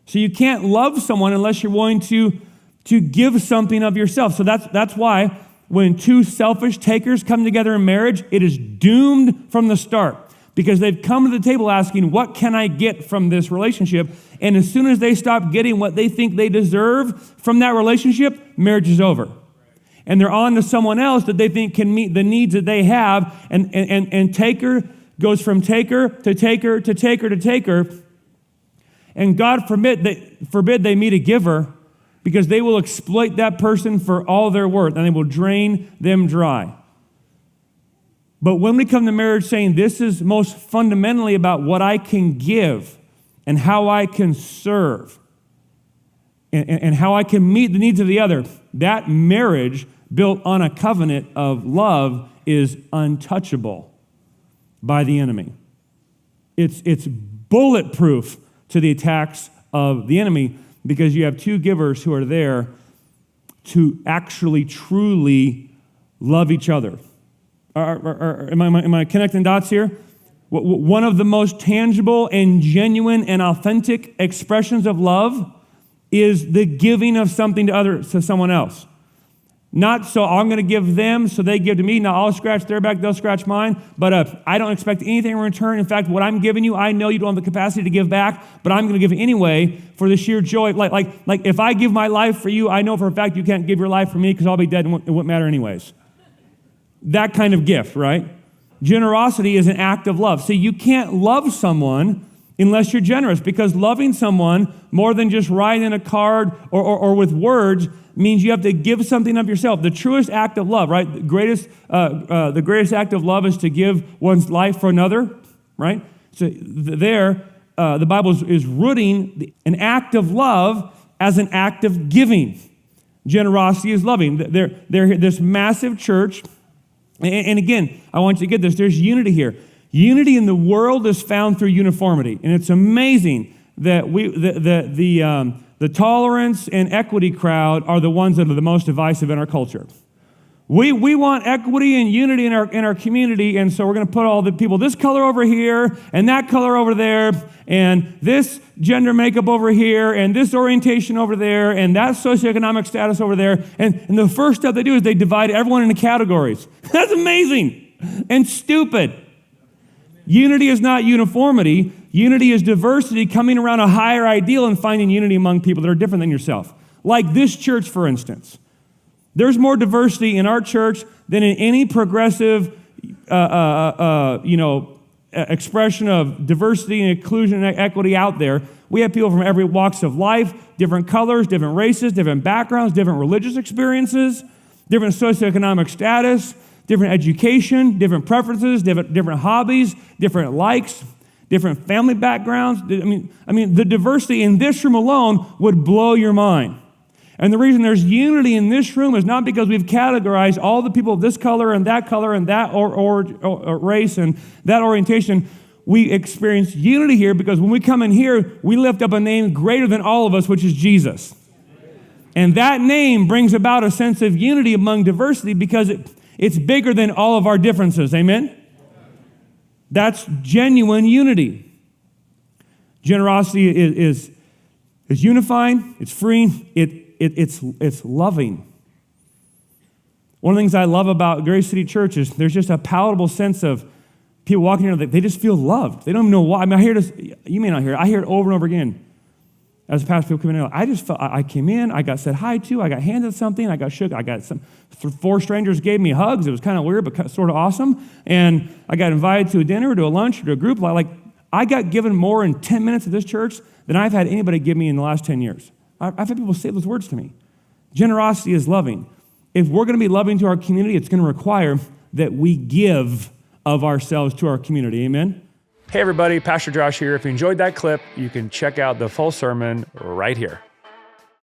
So you can't love someone unless you're willing to give something of yourself. So that's why when two selfish takers come together in marriage, it is doomed from the start, because they've come to the table asking, what can I get from this relationship? And as soon as they stop getting what they think they deserve from that relationship, marriage is over. And they're on to someone else that they think can meet the needs that they have. And taker goes from taker to taker to taker to taker. And God forbid they meet a giver, because they will exploit that person for all their worth, and they will drain them dry. But when we come to marriage saying this is most fundamentally about what I can give and how I can serve and how I can meet the needs of the other, that marriage built on a covenant of love is untouchable by the enemy. It's bulletproof to the attacks of the enemy, because you have two givers who are there to actually truly love each other. Am I connecting dots here? One of the most tangible and genuine and authentic expressions of love is the giving of something to someone else. Not so I'm going to give them so they give to me. Now I'll scratch their back, they'll scratch mine. But I don't expect anything in return. In fact, what I'm giving you, I know you don't have the capacity to give back, but I'm going to give it anyway for the sheer joy. Like if I give my life for you, I know for a fact you can't give your life for me because I'll be dead and it wouldn't matter anyways. That kind of gift, right? Generosity is an act of love. See, you can't love someone unless you're generous, because loving someone more than just writing a card or with words means you have to give something of yourself. The truest act of love, right? The greatest act of love is to give one's life for another, right? So the Bible is rooting an act of love as an act of giving. Generosity is loving. They're this massive church, and again, I want you to get this. There's unity here. Unity in the world is found through uniformity, and it's amazing that the tolerance and equity crowd are the ones that are the most divisive in our culture. We want equity and unity in our community, and so we're going to put all the people this color over here and that color over there and this gender makeup over here and this orientation over there and that socioeconomic status over there. And the first step they do is they divide everyone into categories. That's amazing and stupid. Unity is not uniformity. Unity is diversity coming around a higher ideal and finding unity among people that are different than yourself. Like this church, for instance. There's more diversity in our church than in any progressive, expression of diversity and inclusion and equity out there. We have people from every walks of life, different colors, different races, different backgrounds, different religious experiences, different socioeconomic status, different education, different preferences, different hobbies, different likes, different family backgrounds. I mean, the diversity in this room alone would blow your mind. And the reason there's unity in this room is not because we've categorized all the people of this color and that or race and that orientation. We experience unity here because when we come in here, we lift up a name greater than all of us, which is Jesus. And that name brings about a sense of unity among diversity because it's bigger than all of our differences. Amen? That's genuine unity. Generosity is unifying, it's freeing, it's loving. One of the things I love about Grace City Church is there's just a palatable sense of people walking here, they just feel loved. They don't even know why. I mean, I hear this, you may not hear it, I hear it over and over again. As past people come in, I just felt, I came in, I got said hi to, I got handed something, I got shook, four strangers gave me hugs. It was kind of weird, but sort of awesome. And I got invited to a dinner, to a lunch, to a group. I got given more in 10 minutes at this church than I've had anybody give me in the last 10 years. I've had people say those words to me. Generosity is loving. If we're going to be loving to our community, it's going to require that we give of ourselves to our community. Amen? Hey everybody, Pastor Josh here. If you enjoyed that clip, you can check out the full sermon right here.